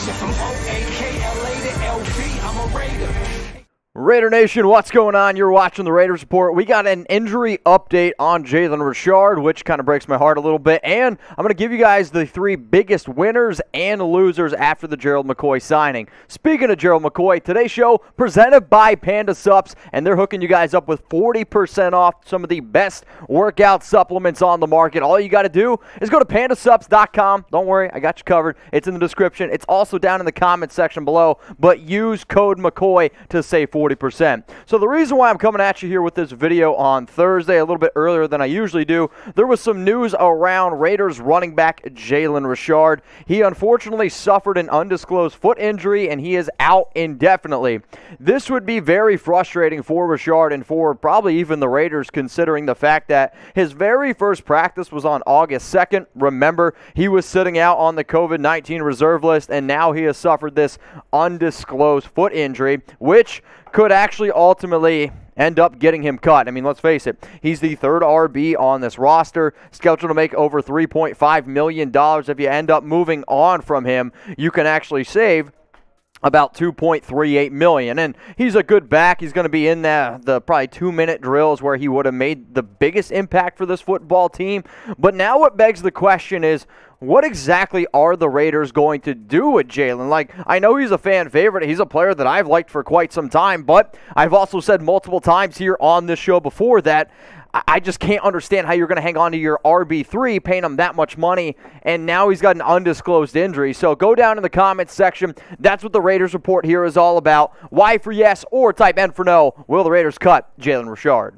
Shit from O-A-K-L-A to L-V, I'm a Raider. Raider Nation, what's going on? You're watching the Raiders Report. We got an injury update on Jalen Richard, which kind of breaks my heart a little bit. And I'm going to give you guys the three biggest winners and losers after the Gerald McCoy signing. Speaking of Gerald McCoy, today's show presented by Panda Supps, and they're hooking you guys up with 40% off some of the best workout supplements on the market. All you got to do is go to pandasupps.com. Don't worry, I got you covered. It's in the description. It's also down in the comments section below, but use code McCoy to save 40%. So the reason why I'm coming at you here with this video on Thursday, a little bit earlier than I usually do, there was some news around Raiders running back Jalen Richard. He unfortunately suffered an undisclosed foot injury, and he is out indefinitely. This would be very frustrating for Richard and for probably even the Raiders, considering the fact that his very first practice was on August 2nd. Remember, he was sitting out on the COVID-19 reserve list, and now he has suffered this undisclosed foot injury, which could actually ultimately end up getting him cut. I mean, let's face it, he's the third RB on this roster, scheduled to make over $3.5 million. If you end up moving on from him, you can actually save about $2.38 million. And he's a good back. He's going to be in the probably 2-minute drills where he would have made the biggest impact for this football team. But now what begs the question is, what exactly are the Raiders going to do with Jalen? Like, I know he's a fan favorite. He's a player that I've liked for quite some time, but I've also said multiple times here on this show before that I just can't understand how you're going to hang on to your RB3, paying him that much money, and now he's got an undisclosed injury. So go down in the comments section. That's what the Raiders Report here is all about. Y for yes, or type N for no. Will the Raiders cut Jalen Richard?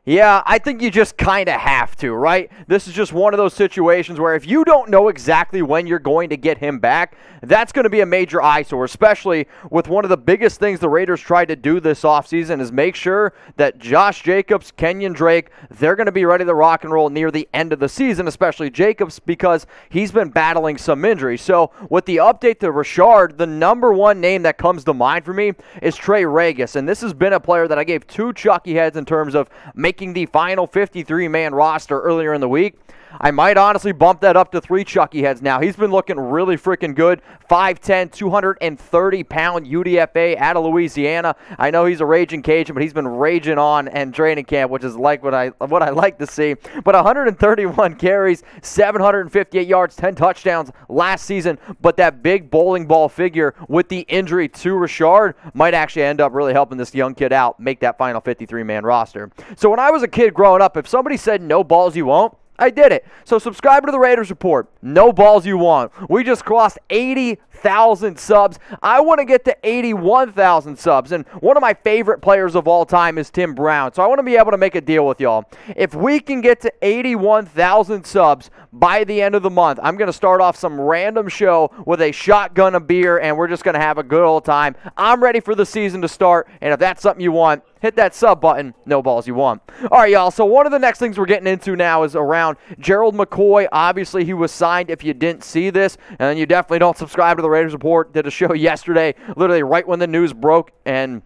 Yeah, I think you just kind of have to, right? This is just one of those situations where if you don't know exactly when you're going to get him back, that's going to be a major eyesore, especially with one of the biggest things the Raiders tried to do this offseason is make sure that Josh Jacobs, Kenyon Drake, they're going to be ready to rock and roll near the end of the season, especially Jacobs, because he's been battling some injuries. So with the update to Richard, the number one name that comes to mind for me is Trey Regis, and this has been a player that I gave 2 chucky heads in terms of making the final 53-man roster earlier in the week. I might honestly bump that up to 3 chucky heads now. He's been looking really freaking good. 5'10", 230-pound UDFA out of Louisiana. I know he's a raging Cajun, but he's been raging on in training camp, which is like what I like to see. But 131 carries, 758 yards, 10 touchdowns last season. But that big bowling ball figure with the injury to Richard might actually end up really helping this young kid out, make that final 53-man roster. So when I was a kid growing up, if somebody said no balls you won't, I did it. So subscribe to the Raiders Report. No balls you want. We just crossed 80,000 subs. I want to get to 81,000 subs. And one of my favorite players of all time is Tim Brown. So I want to be able to make a deal with y'all. If we can get to 81,000 subs by the end of the month, I'm going to start off some random show with a shotgun of beer, and we're just going to have a good old time. I'm ready for the season to start, and if that's something you want, hit that sub button. No balls you want. All right, y'all. So one of the next things we're getting into now is around Gerald McCoy. Obviously, he was signed if you didn't see this, and you definitely don't subscribe to the Raiders Report. Did a show yesterday, literally right when the news broke, and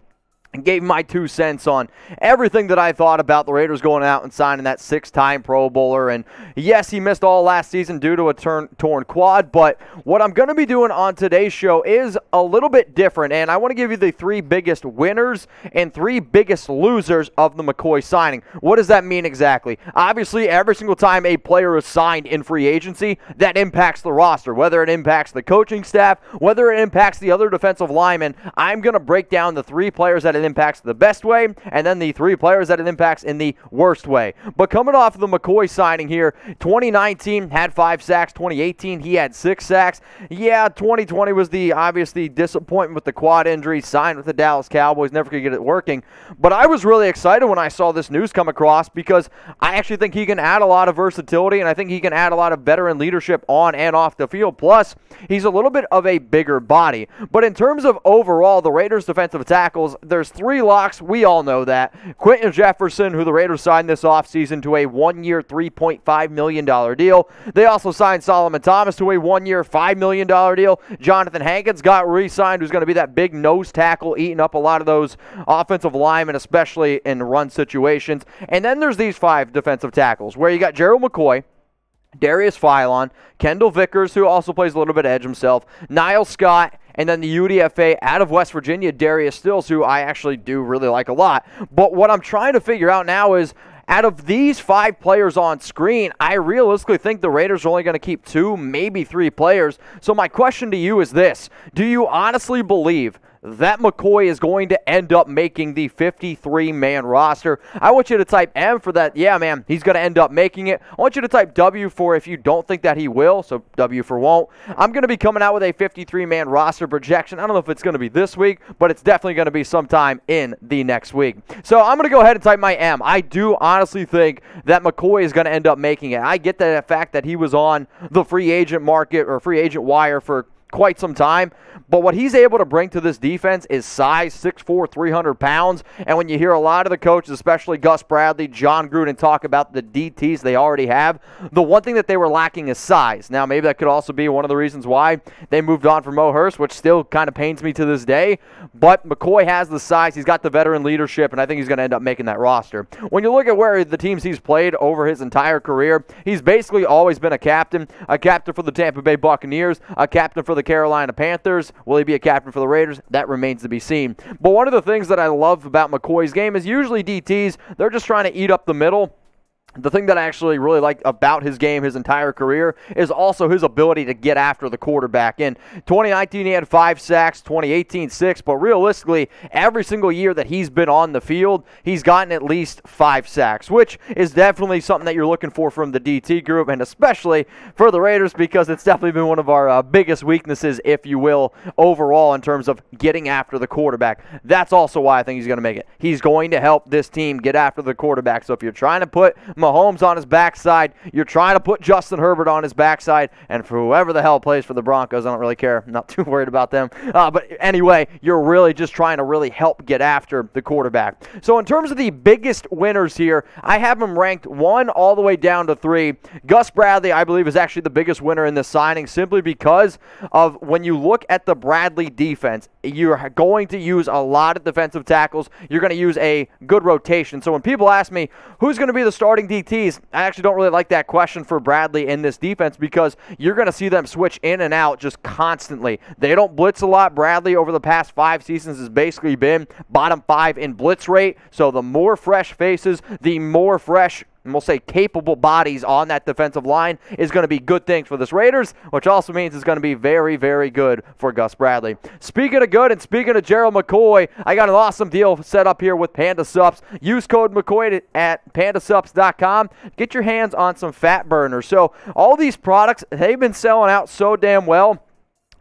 gave my 2 cents on everything that I thought about the Raiders going out and signing that 6-time Pro Bowler. And yes, he missed all last season due to a torn quad, but what I'm going to be doing on today's show is a little bit different, and I want to give you the 3 biggest winners and 3 biggest losers of the McCoy signing. What does that mean exactly? Obviously, every single time a player is signed in free agency, that impacts the roster, whether it impacts the coaching staff, whether it impacts the other defensive linemen. I'm going to break down the 3 players that it impacts the best way, and then the 3 players that it impacts in the worst way. But coming off of the McCoy signing here, 2019 had 5 sacks, 2018 he had 6 sacks. Yeah, 2020 was the obviously disappointment with the quad injury, signed with the Dallas Cowboys, never could get it working. But I was really excited when I saw this news come across because I actually think he can add a lot of versatility, and I think he can add a lot of veteran leadership on and off the field. Plus, he's a little bit of a bigger body. But in terms of overall, the Raiders defensive tackles, there's 3 locks. We all know that. Quentin Jefferson, who the Raiders signed this offseason to a 1-year, $3.5 million deal. They also signed Solomon Thomas to a 1-year, $5 million deal. Johnathan Hankins got re-signed, who's going to be that big nose tackle, eating up a lot of those offensive linemen, especially in run situations. And then there's these 5 defensive tackles, where you got Gerald McCoy, Darius Fylon, Kendall Vickers, who also plays a little bit of edge himself, Niles Scott, and then the UDFA out of West Virginia, Darius Stills, who I actually do really like a lot. But what I'm trying to figure out now is, out of these 5 players on screen, I realistically think the Raiders are only going to keep 2, maybe 3 players. So my question to you is this: do you honestly believe that McCoy is going to end up making the 53-man roster? I want you to type M for that. Yeah, man, he's going to end up making it. I want you to type W for if you don't think that he will, so W for won't. I'm going to be coming out with a 53-man roster projection. I don't know if it's going to be this week, but it's definitely going to be sometime in the next week. So I'm going to go ahead and type my M. I do honestly think that McCoy is going to end up making it. I get the fact that he was on the free agent market or free agent wire for quite some time, but what he's able to bring to this defense is size, 6'4", 300 pounds, and when you hear a lot of the coaches, especially Gus Bradley, John Gruden, talk about the DTs they already have, the one thing that they were lacking is size. Now, maybe that could also be one of the reasons why they moved on from Mo Hurst, which still kind of pains me to this day, but McCoy has the size, he's got the veteran leadership, and I think he's going to end up making that roster. When you look at where the teams he's played over his entire career, he's basically always been a captain for the Tampa Bay Buccaneers, a captain for the Carolina Panthers. Will he be a captain for the Raiders? That remains to be seen. But one of the things that I love about McCoy's game is usually DTs, they're just trying to eat up the middle. The thing that I actually really like about his game his entire career is also his ability to get after the quarterback. In 2019, he had 5 sacks, 2018, 6, but realistically, every single year that he's been on the field, he's gotten at least 5 sacks, which is definitely something that you're looking for from the DT group, and especially for the Raiders, because it's definitely been one of our biggest weaknesses, if you will, overall in terms of getting after the quarterback. That's also why I think he's going to make it. He's going to help this team get after the quarterback. So if you're trying to put Mahomes on his backside, you're trying to put Justin Herbert on his backside, and for whoever the hell plays for the Broncos, I don't really care. I'm not too worried about them. But anyway, you're really just trying to really help get after the quarterback. So in terms of the biggest winners here, I have them ranked 1 all the way down to 3. Gus Bradley, I believe, is actually the biggest winner in this signing simply because of when you look at the Bradley defense, you're going to use a lot of defensive tackles. You're going to use a good rotation. So when people ask me, who's going to be the starting DTs, I actually don't really like that question for Bradley in this defense because you're going to see them switch in and out just constantly. They don't blitz a lot. Bradley over the past 5 seasons has basically been bottom 5 in blitz rate. So the more fresh faces, the more fresh, and we'll say capable bodies on that defensive line is going to be good things for this Raiders, which also means it's going to be very, very good for Gus Bradley. Speaking of good and speaking of Gerald McCoy, I got an awesome deal set up here with Panda Sups. Use code McCoy at pandasups.com. Get your hands on some fat burners. So all these products, they've been selling out so damn well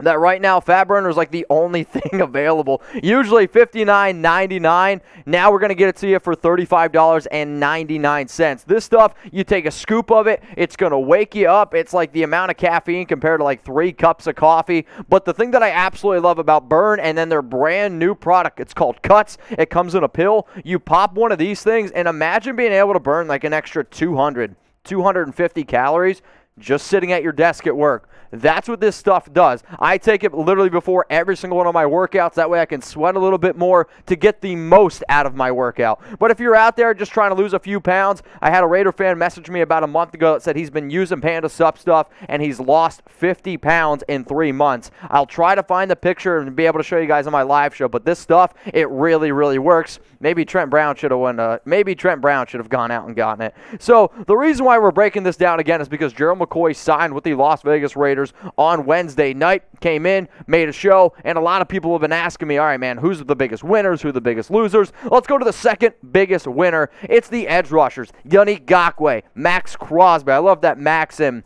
that right now fat burner is like the only thing available. Usually $59.99. Now we're going to get it to you for $35.99. This stuff, you take a scoop of it, it's going to wake you up. It's like the amount of caffeine compared to like 3 cups of coffee. But the thing that I absolutely love about Burn and then their brand new product, it's called Cuts. It comes in a pill. You pop one of these things and imagine being able to burn like an extra 250 calories just sitting at your desk at work. That's what this stuff does. I take it literally before every single one of my workouts. That way I can sweat a little bit more to get the most out of my workout. But if you're out there just trying to lose a few pounds, I had a Raider fan message me about a month ago that said he's been using Panda Sup stuff and he's lost 50 pounds in 3 months. I'll try to find the picture and be able to show you guys on my live show, but this stuff, it really, really works. Maybe Trent Brown should have gone out and gotten it. So the reason why we're breaking this down again is because Gerald McCoy signed with the Las Vegas Raiders on Wednesday night, came in, made a show, and a lot of people have been asking me, all right, man, who's the biggest winners, who are the biggest losers? Let's go to the second biggest winner. It's the edge rushers, Yannick Ngakoue, Maxx Crosby. I love that Max and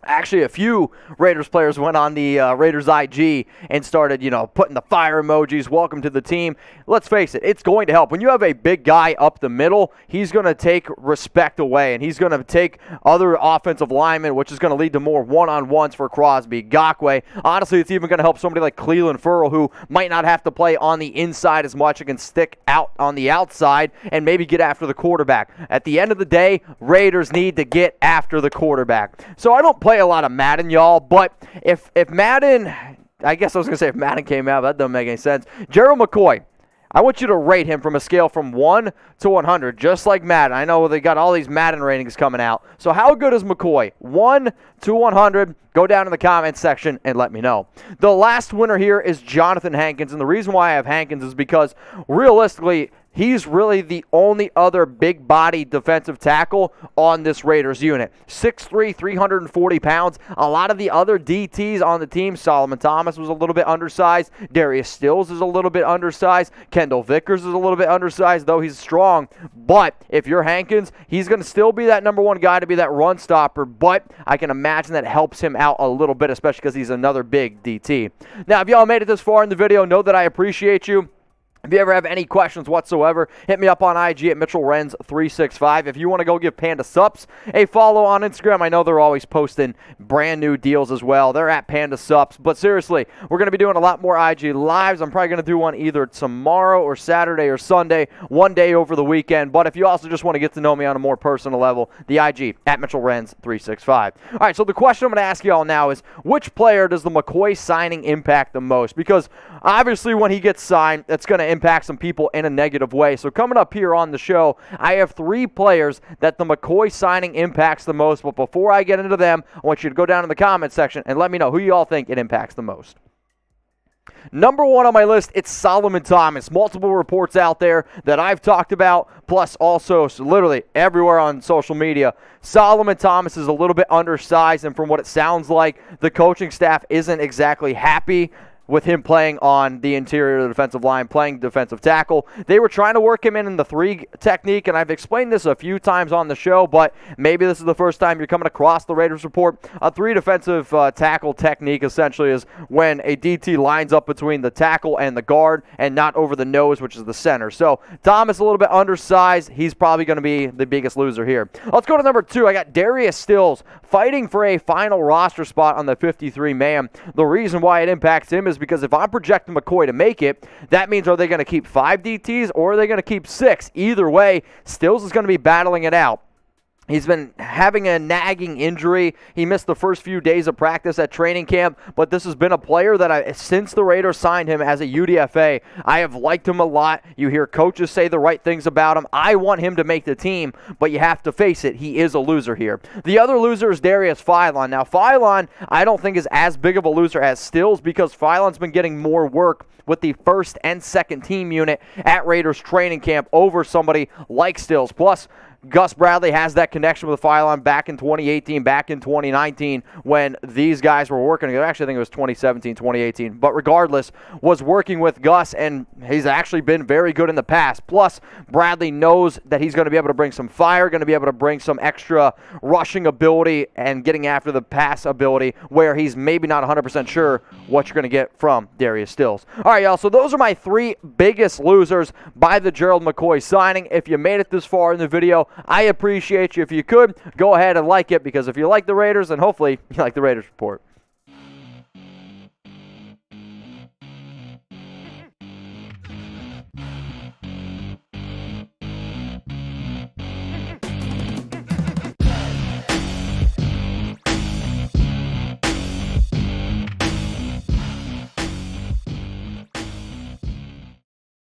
actually, a few Raiders players went on the Raiders IG and started, putting the fire emojis, welcome to the team. Let's face it, it's going to help. When you have a big guy up the middle, he's going to take respect away, and he's going to take other offensive linemen, which is going to lead to more one-on-ones for Crosby. Ngakoue, honestly, it's even going to help somebody like Cleveland Ferrell, who might not have to play on the inside as much and can stick out on the outside and maybe get after the quarterback. At the end of the day, Raiders need to get after the quarterback. So I don't play a lot of Madden, y'all, but if Madden, I guess I was going to say if Madden came out, that doesn't make any sense. Gerald McCoy, I want you to rate him from a scale from 1 to 100, just like Madden. I know they got all these Madden ratings coming out. So how good is McCoy? 1 to 100. Go down in the comments section and let me know. The last winner here is Johnathan Hankins, and the reason why I have Hankins is because realistically, he's really the only other big-body defensive tackle on this Raiders unit. 6'3", 340 pounds. A lot of the other DTs on the team, Solomon Thomas was a little bit undersized. Darius Stills is a little bit undersized. Kendall Vickers is a little bit undersized, though he's strong. But if you're Hankins, he's going to still be that number one guy to be that run stopper, but I can imagine that helps him out a little bit, especially because he's another big DT. Now, if y'all made it this far in the video, know that I appreciate you. If you ever have any questions whatsoever, hit me up on IG at MitchellRenz365. If you want to go give Panda Sups a follow on Instagram, I know they're always posting brand new deals as well. They're at Panda Sups. But seriously, we're going to be doing a lot more IG Lives. I'm probably going to do one either tomorrow or Saturday or Sunday, one day over the weekend. But if you also just want to get to know me on a more personal level, the IG at MitchellRenz365. All right, so the question I'm going to ask you all now is, which player does the McCoy signing impact the most? Because obviously when he gets signed, it's going to impact some people in a negative way. So coming up here on the show, I have 3 players that the McCoy signing impacts the most. But before I get into them, I want you to go down in the comment section and let me know who you all think it impacts the most. Number 1 on my list, it's Solomon Thomas. Multiple reports out there that I've talked about, plus also literally everywhere on social media. Solomon Thomas is a little bit undersized, and from what it sounds like, the coaching staff isn't exactly happy with him playing on the interior of the defensive line, playing defensive tackle. They were trying to work him in the 3 technique, and I've explained this a few times on the show, but maybe this is the first time you're coming across the Raiders report. A 3 defensive tackle technique essentially is when a DT lines up between the tackle and the guard and not over the nose, which is the center. So Thomas a little bit undersized. He's probably going to be the biggest loser here. Let's go to number 2. I got Darius Stills fighting for a final roster spot on the 53-man. The reason why it impacts him is because if I'm projecting McCoy to make it, that means are they going to keep 5 DTs or are they going to keep 6? Either way, Stills is going to be battling it out. He's been having a nagging injury. He missed the first few days of practice at training camp, but this has been a player that since the Raiders signed him as a UDFA, I have liked him a lot. You hear coaches say the right things about him. I want him to make the team, but you have to face it. He is a loser here. The other loser is Darius Fylon. Now, Fylon, I don't think is as big of a loser as Stills because Fylon's been getting more work with the first and second team unit at Raiders training camp over somebody like Stills. Plus, Gus Bradley has that connection with Fylon back in 2018, back in 2019 when these guys were working together. Actually, I think it was 2017, 2018. But regardless, was working with Gus, and he's actually been very good in the past. Plus, Bradley knows that he's going to be able to bring some fire, going to be able to bring some extra rushing ability and getting after the pass ability where he's maybe not 100% sure what you're going to get from Darius Stills. All right, y'all, so those are my 3 biggest losers by the Gerald McCoy signing. If you made it this far in the video, I appreciate you. If you could, go ahead and like it, because if you like the Raiders, then hopefully you like the Raiders Report.